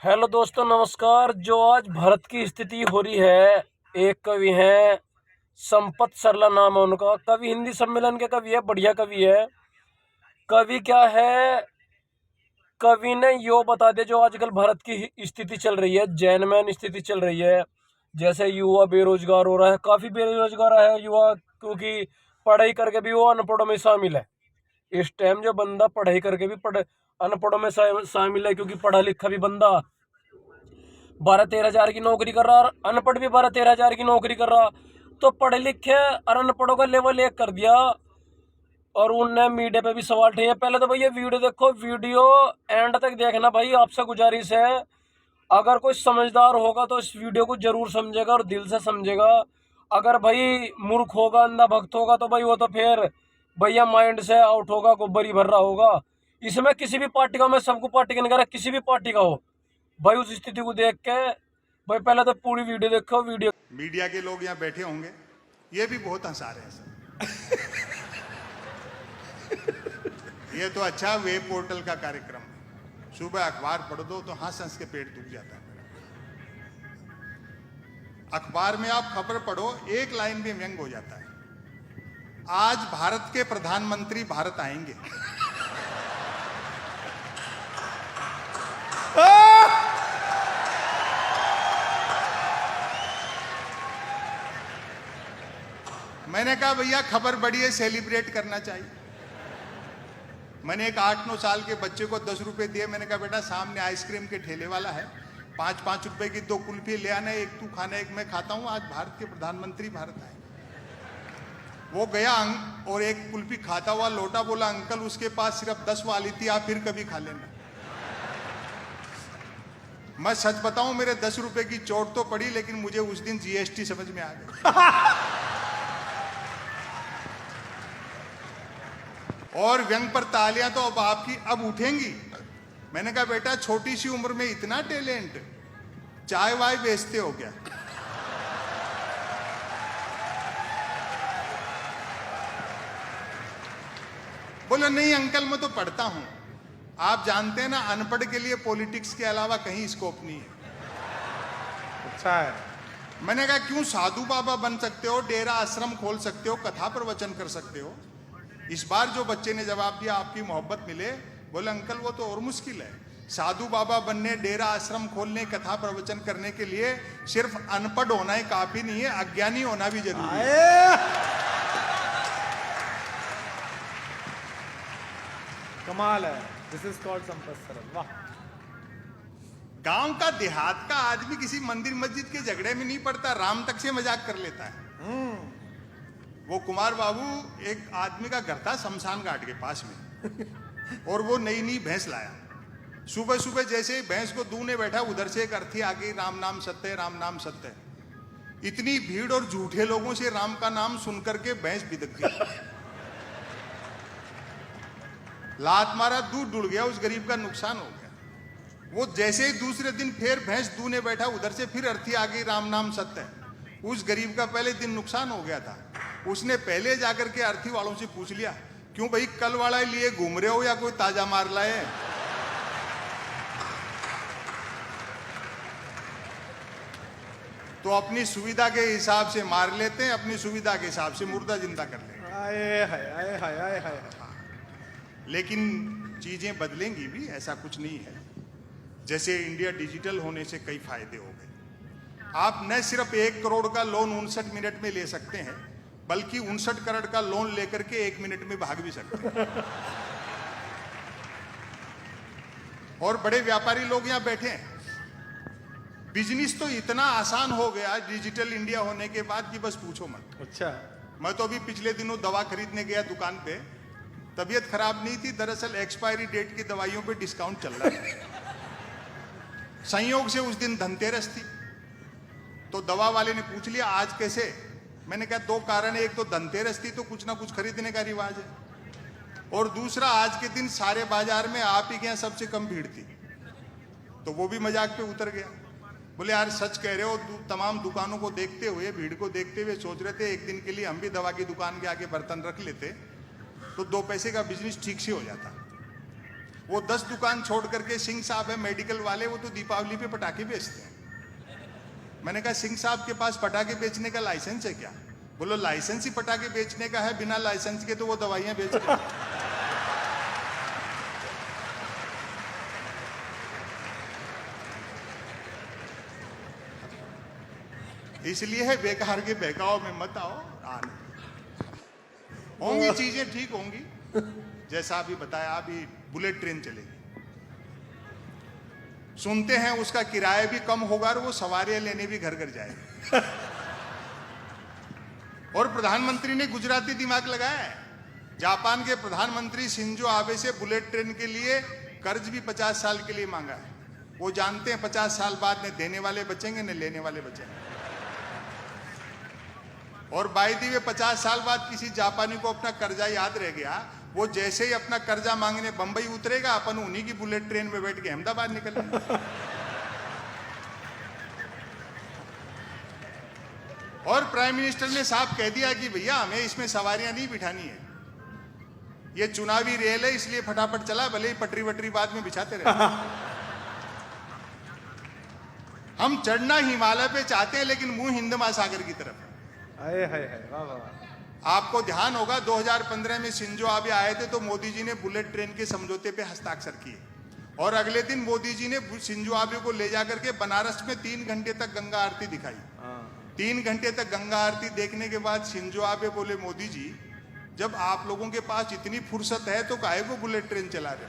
Hello दोस्तों, नमस्कार। जो आज भारत की स्थिति हो रही है, एक कवि हैं संपत सरला, नाम है उनका। कवि हिंदी सम्मेलन के कवि है, बढ़िया कवि है। कवि क्या है? कवि ने यो बता दिया जो आजकल भारत की स्थिति चल रही है, जैनमैन स्थिति चल रही है। जैसे युवा बेरोजगार हो रहा है, काफी बेरोजगार है युवा, क्योंकि पढ़ाई करके भी वो अनपढ़ों में शामिल है। इस टाइम जो बंदा पढ़ाई करके भी अनपढ़ों में शामिल है, क्योंकि पढ़ा लिखा भी बंदा 12-13 हजार की नौकरी कर रहा और अनपढ़ भी 12-13 हजार की नौकरी कर रहा। तो पढ़े लिखे और अनपढ़ों का लेवल एक कर दिया। और उनने मीडिया पे भी सवाल उठाए। पहले तो भैया वीडियो देखो, वीडियो एंड तक देखना भाई, आपसे गुजारिश है। अगर कोई समझदार होगा तो इस वीडियो को जरूर समझेगा और दिल से समझेगा। अगर भाई मूर्ख होगा, अंधा भक्त होगा, तो भाई वो तो फिर भैया माइंड से आउट होगा, गोबर ही भर रहा होगा। इसमें किसी भी पार्टी का, मैं सबको पार्टी का नहीं कर रहा, किसी भी पार्टी का हो भाई, उस स्थिति को देख के भाई पहले तो पूरी वीडियो देखो। वीडियो मीडिया के लोग यहाँ बैठे होंगे, ये भी बहुत हंसा रहे हैं सर। ये तो अच्छा वेब पोर्टल का कार्यक्रम है। सुबह अखबार पढ़ दो तो हंस हंस के पेट दुख जाता है मेरा। अखबार में आप खबर पढ़ो, एक लाइन में व्यंग हो जाता है। आज भारत के प्रधानमंत्री भारत आएंगे। मैंने कहा भैया खबर बड़ी है, सेलिब्रेट करना चाहिए। मैंने एक 8-9 साल के बच्चे को 10 रुपए दिए। मैंने कहा बेटा, सामने आइसक्रीम के ठेले वाला है, 5-5 रुपए की 2 कुल्फी ले आना, एक तू खाना एक मैं खाता हूं। आज भारत के प्रधानमंत्री भारत आए। वो गया और एक कुल्फी खाता हुआ लौटा, बोला अंकल उसके पास सिर्फ 10 वाली थी, आप फिर कभी खा लेना। मैं सच बताऊं, मेरे 10 रुपए की चोट तो पड़ी, लेकिन मुझे उस दिन जीएसटी समझ में आ गई। और व्यंग पर तालियां तो अब आपकी अब उठेंगी। मैंने कहा बेटा, छोटी सी उम्र में इतना टैलेंट, चाय वाय बेचते हो क्या? बोला नहीं अंकल, मैं तो पढ़ता हूं। आप जानते हैं ना, अनपढ़ के लिए पॉलिटिक्स के अलावा कहीं स्कोप नहीं है। अच्छा है। मैंने कहा क्यों? साधु बाबा बन सकते हो, डेरा आश्रम खोल सकते हो, कथा प्रवचन कर सकते हो। इस बार जो बच्चे ने जवाब दिया, आपकी मोहब्बत मिले। बोले अंकल वो तो और मुश्किल है। साधु बाबा बनने, डेरा आश्रम खोलने, कथा प्रवचन करने के लिए सिर्फ अनपढ़ होना ही काफी नहीं है, अज्ञानी होना भी जरूरी है। कमाल है। दिस इज कॉल्ड संपत सरल। वाह। गांव का, देहात का आदमी किसी मंदिर मस्जिद के झगड़े में नहीं पड़ता, राम तक से मजाक कर लेता है। वो कुमार बाबू, एक आदमी का घर था शमशान घाट के पास में, और वो नई नई भैंस लाया। सुबह सुबह जैसे ही भैंस को दूने बैठा, उधर से एक अर्थी आ गई, राम नाम सत्य है, राम नाम सत्य है। इतनी भीड़ और झूठे लोगों से राम का नाम सुनकर के भैंस बिदक गई। लात मारा, दूध डुल गया, उस गरीब का नुकसान हो गया। वो जैसे ही दूसरे दिन फिर भैंस दूने बैठा, उधर से फिर अर्थी आ गई, राम नाम सत्य है। उस गरीब का पहले दिन नुकसान हो गया था। उसने पहले जाकर के अर्थी वालों से पूछ लिया, क्यों भाई कल वाला लिए घूम रहे हो या कोई ताजा मार लाए? तो अपनी सुविधा के हिसाब से मार लेते हैं, अपनी सुविधा के हिसाब से मुर्दा जिंदा कर लेते हैं। आए हाय आए हाय आए हाय। लेकिन चीजें बदलेंगी भी, ऐसा कुछ नहीं है। जैसे इंडिया डिजिटल होने से कई फायदे हो गए। आप न सिर्फ 1 करोड़ का लोन 59 मिनट में ले सकते हैं, बल्कि 59 करोड़ का लोन लेकर के 1 मिनट में भाग भी सकते हैं। और बड़े व्यापारी लोग यहां बैठे हैं। बिजनेस तो इतना आसान हो गया डिजिटल इंडिया होने के बाद कि बस पूछो मत। अच्छा। मैं तो अभी पिछले दिनों दवा खरीदने गया दुकान पे, तबीयत खराब नहीं थी, दरअसल एक्सपायरी डेट की दवाइयों पे डिस्काउंट चल रहा है। संयोग से उस दिन धनतेरस थी, तो दवा वाले ने पूछ लिया आज कैसे? मैंने कहा 2 कारण है, एक तो धनतेरस थी तो कुछ ना कुछ खरीदने का रिवाज है, और दूसरा आज के दिन सारे बाजार में आप ही के यहाँ सबसे कम भीड़ थी। तो वो भी मजाक पे उतर गया। बोले यार सच कह रहे हो, तमाम दुकानों को देखते हुए, भीड़ को देखते हुए सोच रहे थे एक दिन के लिए हम भी दवा की दुकान के आगे बर्तन रख लेते तो 2 पैसे का बिजनेस ठीक से हो जाता। वो 10 दुकान छोड़ करके सिंह साहब है मेडिकल वाले, वो तो दीपावली पे पटाखे बेचते हैं। मैंने कहा सिंह साहब के पास पटाखे बेचने का लाइसेंस है क्या? बोलो लाइसेंस ही पटाखे बेचने का है, बिना लाइसेंस के तो वो दवाइयां बेच रहे हैं। इसलिए है बेकार के बहकाव में मत आओ, होंगी चीजें ठीक होंगी। जैसा अभी बताया, अभी बुलेट ट्रेन चलेगी, सुनते हैं उसका किराया भी कम होगा और वो सवारियां लेने भी घर घर जाएगी। और प्रधानमंत्री ने गुजराती दिमाग लगाया है। जापान के प्रधानमंत्री शिंजो आबे से बुलेट ट्रेन के लिए कर्ज भी 50 साल के लिए मांगा है। वो जानते हैं 50 साल बाद न देने वाले बचेंगे न लेने वाले बचेंगे। और बाई दी वे 50 साल बाद किसी जापानी को अपना कर्जा याद रह गया, वो जैसे ही अपना कर्जा मांगने बंबई उतरेगा, अपन उन्हीं की बुलेट ट्रेन में बैठ के अहमदाबाद निकलेंगे। और प्राइम मिनिस्टर ने साफ कह दिया कि भैया हमें इसमें सवारियां नहीं बिठानी है, ये चुनावी रेल है, इसलिए फटाफट चला, भले ही पटरी वटरी बाद में बिछाते रहे। हम चढ़ना हिमालय पे चाहते हैं लेकिन मुंह हिंद महासागर की तरफ है। हाय हाय हाय, वाह वाह वाह। आपको ध्यान होगा 2015 में शिंजो आबे आए थे तो मोदी जी ने बुलेट ट्रेन के समझौते पे हस्ताक्षर किए, और अगले दिन मोदी जी ने शिंजो आबे को ले जाकर के बनारस में 3 घंटे तक गंगा आरती दिखाई। 3 घंटे तक गंगा आरती देखने के बाद शिंजो आबे बोले, मोदी जी जब आप लोगों के पास इतनी फुर्सत है तो काहे को बुलेट ट्रेन चला रहे?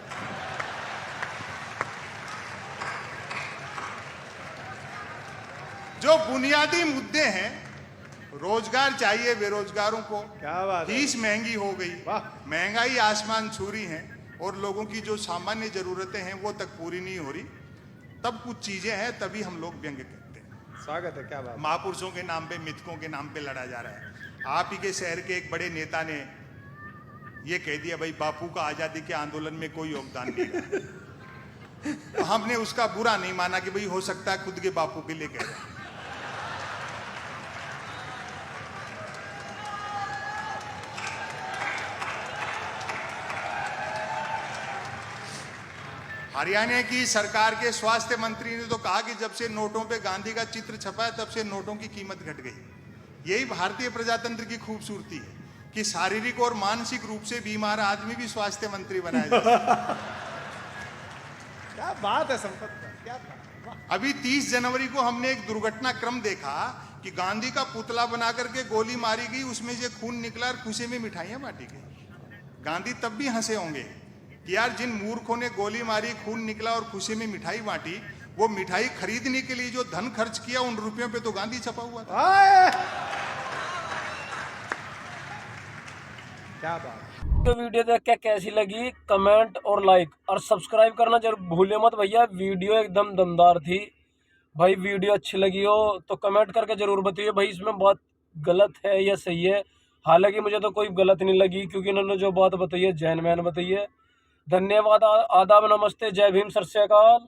जो बुनियादी मुद्दे हैं, रोजगार चाहिए बेरोजगारों को, क्या बात है। फीस महंगी हो गई, वाह। महंगाई आसमान छू रही है, और लोगों की जो सामान्य जरूरतें हैं वो तक पूरी नहीं हो रही, तब कुछ चीजें हैं, तभी हम लोग व्यंग करते हैं। स्वागत है, क्या बात। महापुरुषों के नाम पे, मिथकों के नाम पे लड़ा जा रहा है। आप ही के शहर के एक बड़े नेता ने ये कह दिया, भाई बापू का आजादी के आंदोलन में कोई योगदान नहीं रहा। तो हमने उसका बुरा नहीं माना कि भाई हो सकता है खुद के बापू के लिए कह रहे हैं। हरियाणा की सरकार के स्वास्थ्य मंत्री ने तो कहा कि जब से नोटों पे गांधी का चित्र छपा है तब से नोटों की कीमत घट गई। यही भारतीय प्रजातंत्र की खूबसूरती है कि शारीरिक और मानसिक रूप से बीमार आदमी भी स्वास्थ्य मंत्री बनाया जाए। क्या बात है संपत, क्या बात, वाह। अभी 30 जनवरी को हमने एक दुर्घटना क्रम देखा कि गांधी का पुतला बना करके गोली मारी गई, उसमें से खून निकला और खुशी में मिठाइयां बांटी गई। गांधी तब भी हंसे होंगे कि यार जिन मूर्खों ने गोली मारी, खून निकला और खुशी में मिठाई बांटी, वो मिठाई खरीदने के लिए जो धन खर्च किया उन रुपयों पे तो गांधी छपा हुआ था। क्या बात। तो वीडियो देख के कैसी लगी कमेंट और लाइक और सब्सक्राइब करना जरूर भूलिए मत भैया। वीडियो एकदम दमदार थी भाई। वीडियो अच्छी लगी हो तो कमेंट करके जरूर बताइए भाई इसमें बात गलत है या सही है। हालांकि मुझे तो कोई गलत नहीं लगी क्योंकि इन्होंने जो बात बताई है जैन मैन बताई है। धन्यवाद, आदाब, नमस्ते, जय भीम, सत श्री अकाल।